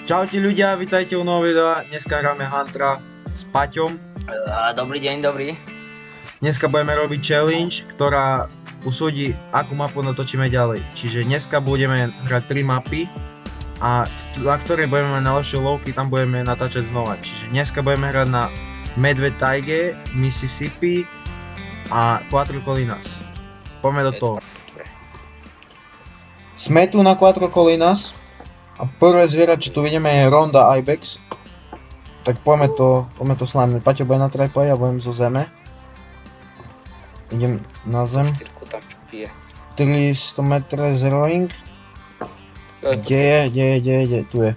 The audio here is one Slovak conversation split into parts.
Čaute ľudia, vítajte u nového videa. Dneska hráme Huntera s Paťom. Dobrý deň, dobrý. Dneska budeme robiť challenge, ktorá usúdi, akú mapu natočíme ďalej. Čiže dneska budeme hrať 3 mapy a na ktorej budeme mať najlepšie lovky, tam budeme natáčať znova. Čiže dneska budeme hrať na Medved Taige, Mississippi a Cuatro Colinas. Poďme do toho. Sme tu na Cuatro Colinas. A prvé zviera, čo tu vidíme, je Ronda Ibex. Tak poďme to slámnuť. Paťo bude na tripode, ja budem zo zeme. Idem na zem. 300 metre zeroing. Kde je? Tu je.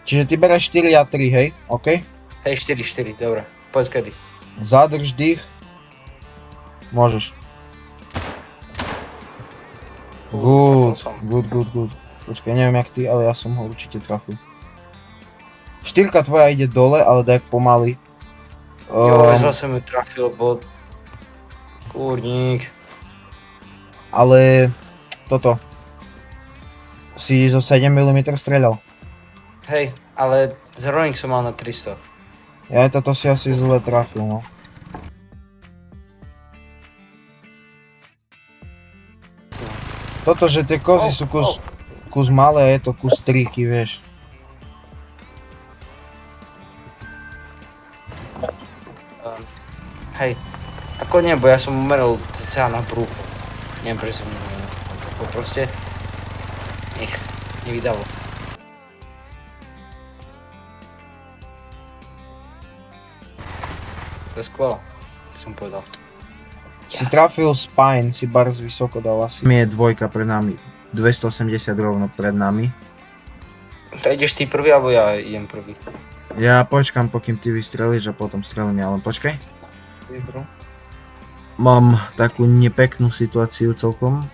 Čiže ty bereš 4 a 3, hej? OK? Hej, 4, dobre. Povedz kedy. Zadrž dých. Môžeš. Good. Počkaj, neviem jak ty, ale ja som ho určite trafil. Štyrka tvoja ide dole, ale daj pomaly. Zase mi trafil bod. Kurník. Ale toto. Si zo 7 mm streľal. Hej, ale zeroing som mal na 300. Ja toto si asi zle trafil, no. Toto, že tie kozy sú kus malé a je to kus triky, vieš. Hej, ako nebo, ja som umeril cca na brúcho. Neviem, prečo som proste nevydalo. To je skvelé, by som povedal. Si trafil spine, si bars vysoko dal asi. Mi je dvojka pred nami, 280 rovno pred nami. To ideš ty prvý, alebo ja idem prvý? Ja počkám, pokým ty vystrelíš a potom strelím ja, len počkaj. Mám takú nepeknú situáciu celkom.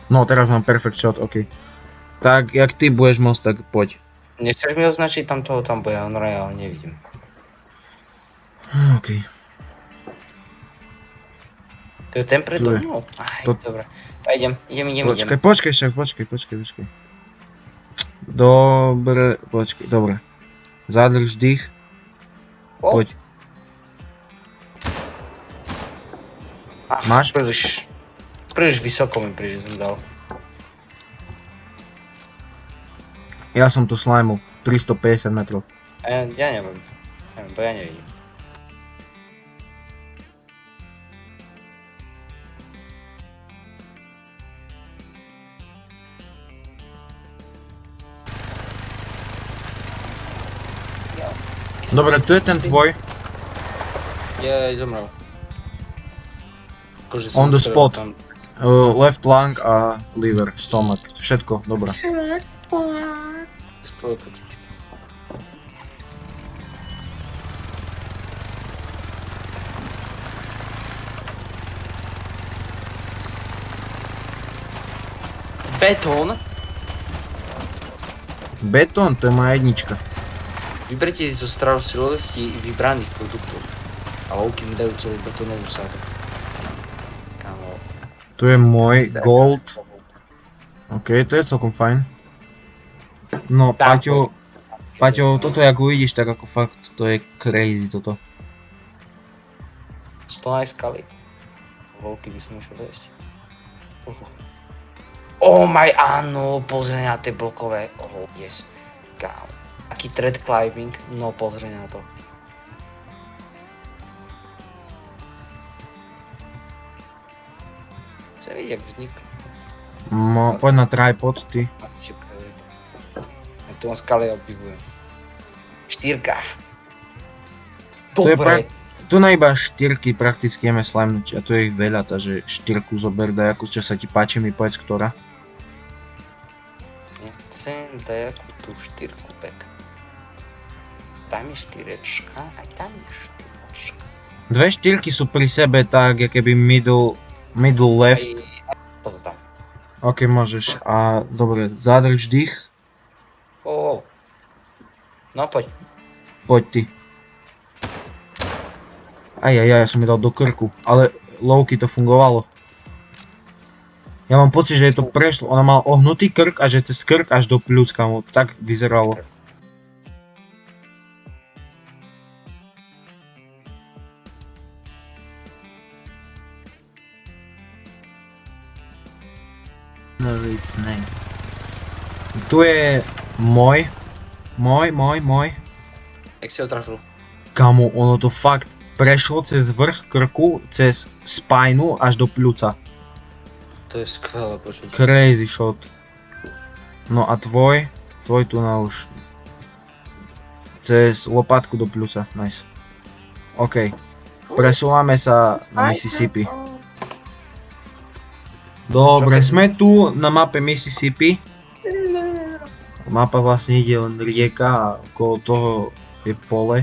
No teraz mám perfect shot, ok. Tak, jak ty budeš môcť, tak poď. Nechceš mi označiť tam toho, tam bude, no ja ho nevidím. Ok. To je ten predo mnou? Aj, dobre. Idem. Počkaj. Dobre, počkaj, dobre. Zadrž dých. Poď. Máš? Príliš vysoko mi som dal. Ja som tu slimul 350 metrov. Ja neviem, bo ja nevidím. Dobre, tu je ten tvoj. Je zomrel. On the spot. Left lung a liver, stomach, všetko, dobré. Skvelé počuť. Betón? Betón, to je moja jednička. Vyberte si zo starostlivosti vybraných produktov a lovky mi dajú celú betónovú sádu. Kámo. Tu je môj gold. Ok, to je celkom fajn. No, Paťo, toto jak uvidíš, tak ako fakt, to je crazy toto. Sú to aj skaly. Lovky by som išiel dojsť. Oh my, áno, pozri na tie blokové. Oh, yes. Kámo. Taký thread climbing, no pozri na to. Chcem vidieť, jak vznikl. No, poď na tripod, ty. Ja tu mám skaly obdivujem. Štyrka. To je Dobre. Tu na iba štyrky prakticky jeme slimenúť a tu je ich veľa, takže štyrku zober dajakú, čo sa ti páči, mi povedz ktorá. Chcem dajakú tú štyrku pek. Tam je štyrečka, aj tam je štyrečka. Dve štyrky sú pri sebe tak, keby middle left. Toto tam. Ok, môžeš. A dobre, zadrž dých. No poď. Poď ty. Ja som mi dal do krku, ale lowky to fungovalo. Ja mám pocit, že je to prešlo. Ona mal ohnutý krk a že cez krk až do pľúc, kamo. Tak vyzeralo. No, it's name. Tu je môj. Môj. Jak si ho trafil? Kamo, ono to fakt prešlo cez vrch krku, cez spajnu až do pľúca. To je skvelé počuť. Crazy shot. No a tvoj tu na už cez lopatku do pľúca, nice. OK, presúvame sa na Mississippi. Dobre, sme tu na mape Mississippi. Mapa vlastne ide len rieka a okolo toho je pole.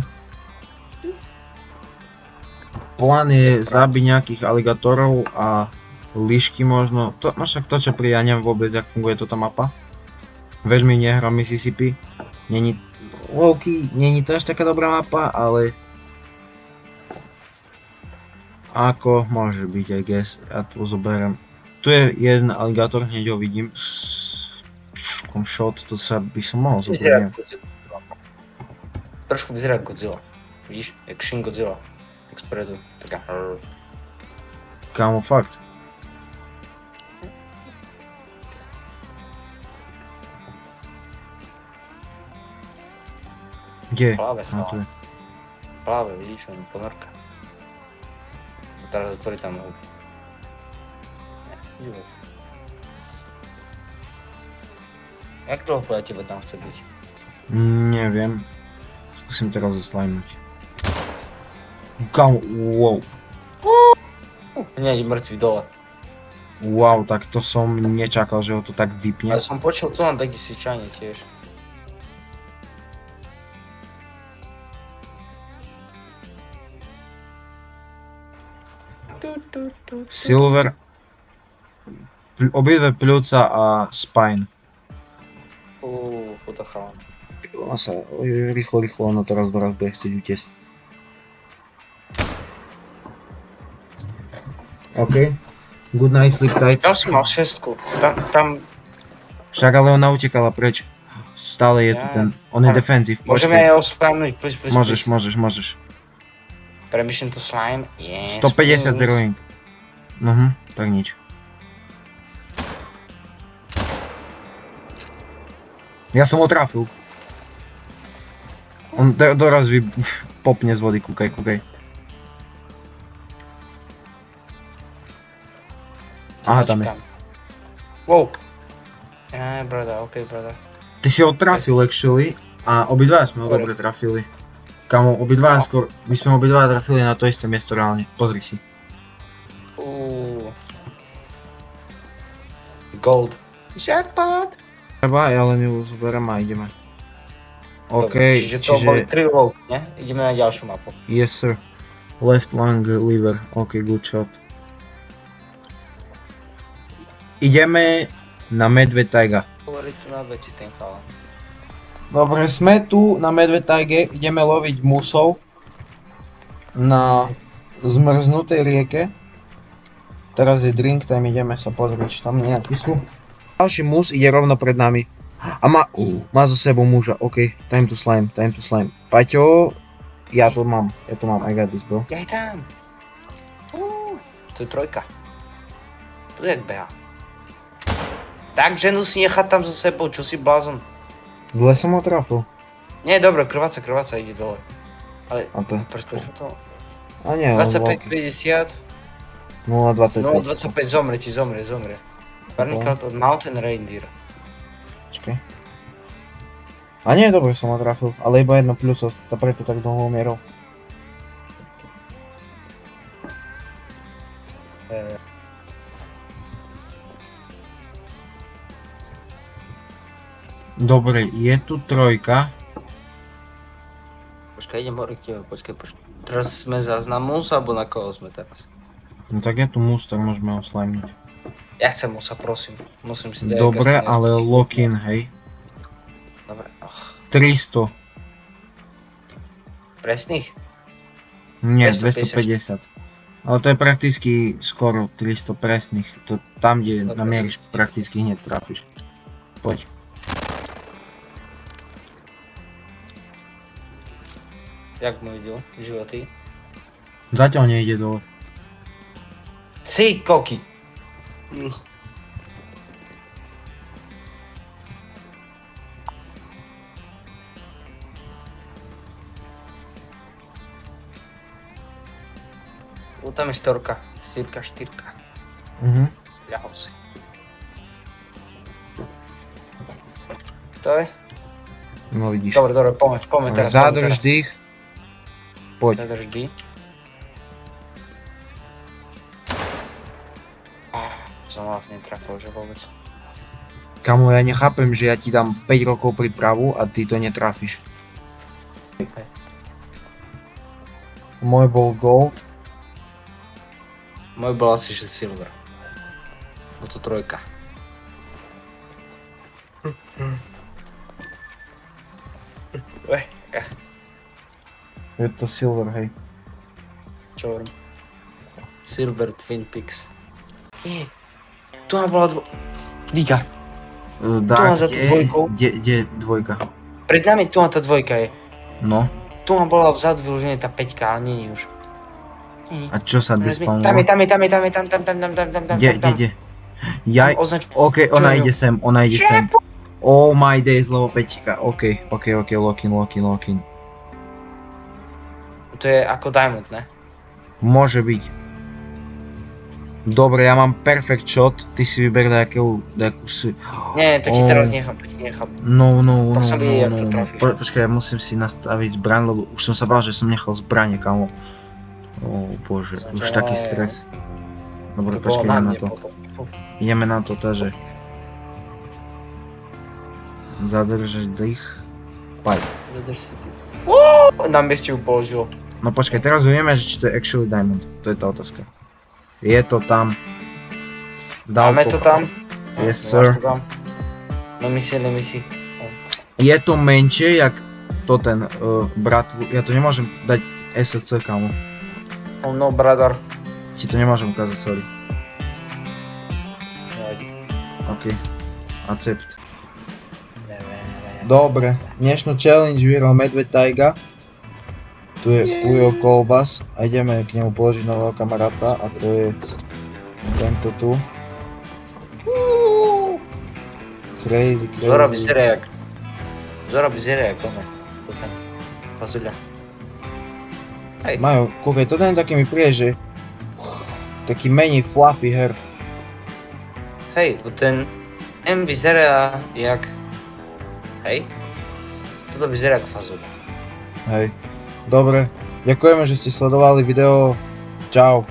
Plán je zabiť nejakých aligátorov a líšky možno. To, no však to čo ja neviem vôbec, jak funguje toto mapa. Veľmi nehrám Mississippi. Není to až taká dobrá mapa, ale ako môže byť, I guess. Ja to zoberiem. Tu je jeden aligátor, hneď ho vidím. Shot, to sa by som mohol zobrať. Trošku vyzerá Godzilla. Vidíš, jak Shin Godzilla. Tak spredu, taká Kámo, fakt. Kde? Pláve, A tu je. Pláve, vidíš, on ponorka. Teraz otvorí tam nohu. Jak dlho podľa teba tam chce byť? Neviem. Skúsim teraz zaslajnúť. Kámo, wow. Nie, je mŕtvý dole. Wow, tak to som nečakal, že ho to tak vypne. Ale som počul tu len taký sičanie tiež. Silver. Obidve pľúca a spine. Chuta chalan. Ona sa rýchlo, ona teraz doraz bude chcieť utiesť. OK. Good night, sleep tight. Tam som mal šestku. Tam... Však ale ona utekala preč. Stále je tu ten... On je defenzív, Môžeme počkej. aj ho spamnúť, please. Môžeš. Permission to slime? Yes. 150 zeroing. Tak nič. Ja som ho trafil. On doraz popne z vody, kúkaj. Aha, tam je. Wow. Brother, OK, brother. Ty si ho trafil actually a obidvaja sme ho dobre trafili. Kamo, my sme obidvaja trafili na to isté miesto reálne. Pozri si. Gold. Jackpot. Treba, ja len ju zoberiem a ideme. OK, Čiže to boli 3 lov, ne? Ideme na ďalšiu mapu. Yes sir. Left lung liver, OK, good shot. Ideme na Medvedtajga. Hovorí tu na veci ten chalan. Dobre, sme tu na Medvedtajge, ideme loviť musov na zmrznutej rieke. Teraz je drink time, ideme sa pozrieť, či tam nejaký sú. Ďalší mus ide rovno pred nami. A má za sebou muža, OK, time to slime. Paťo, ja to mám, I got this, bro. Ja tam. To je trojka. Tu jak beha. Tak ženu si nechať tam za sebou, čo si blázon. Dle som ho trafil. Nie, dobre, krváca ide dole. Ale, A to? preskočil to. A nie, 25, 50, 0,25. 0,25, zomre. Barnicard od Mountain Reindeer. Počkej. A nie, dobre som ho trafil, ale iba jedno pluso, to preto tak dlho umieral. Dobre, je tu trojka. Počkaj, idem hore k tebe, počkaj. Teraz sme zás na mus, alebo na koho sme teraz? No tak je tu mus, tak môžeme ho slajmiť. Ja chcem musa, prosím. Musím si dať... Dobre, ale lock-in, hej. Dobre, 300. Presných? Nie, 250. 250. Ale to je prakticky skoro 300 presných. To tam, kde namieríš, prakticky hneď trafíš. Poď. Jak mu idú životy? Zatiaľ nejde dole. Cy koky! Tam je štorka, štyrka. Ľahol si. To je? No vidíš. Dobre, poďme teraz. Zadrž dých. Poď. Zadrž dých. Som vás netrafil, že vôbec. Kamo, ja nechápem, že ja ti dám 5 rokov prípravu a ty to netrafíš. Môj bol gold. Môj bol asi, že silver. No to trojka. Je to silver, hej. Čo hovorím? Silver Twin Peaks. Tu nám bola Díka. Dá, za tú dvojkou. Kde dvojka? Pred nami tu tá dvojka je. No. Tu nám bola vzadu vyložené tá 5-ka, ale nie už. A čo sa despawnovalo? Tam je. Kde? Jaj, Označ. ok, ona ide sem. Oh my days, lebo 5. Ok, lock in. To je ako diamond, ne? Môže byť. Dobre, ja mám perfect shot, ty si vyber nejakú si... Nie, to ti teraz nechám, No. Tam som videl, jak to trafíš. Počkaj, ja musím si nastaviť zbraň, lebo už som sa bál, že som nechal zbrane, kamo. Bože, už taký stres. Dobre, počkaj, ideme na to, takže. Zadržať dých. Paj. Zadrž si ty. Na mieste ju položil. No počkaj, teraz uvieme, že či to je actually diamond. To je tá otázka. Je to tam. Máme to tam? Yes, sir. No misi. Je to menšie, jak to ten brat. Ja to nemôžem dať SC, kamo. Oh no, brother. Ti to nemôžem ukázať, sorry. OK. Accept. Dobre, dnešnú challenge vyhral Medveď Taiga. Tu je Ujo Kolbas a ideme k nemu položiť nového kamaráta a to je tento tu. Crazy. Zora vyzerá jak ono. To ten fazuľa. Hej. Majo, kúkaj, to ten taký mi príde, že taký menej fluffy hair. Hej, bo ten M vyzerá jak... Hej? Toto vyzerá jak fazuľa. Hej. Dobre, ďakujeme, že ste sledovali video. Čau.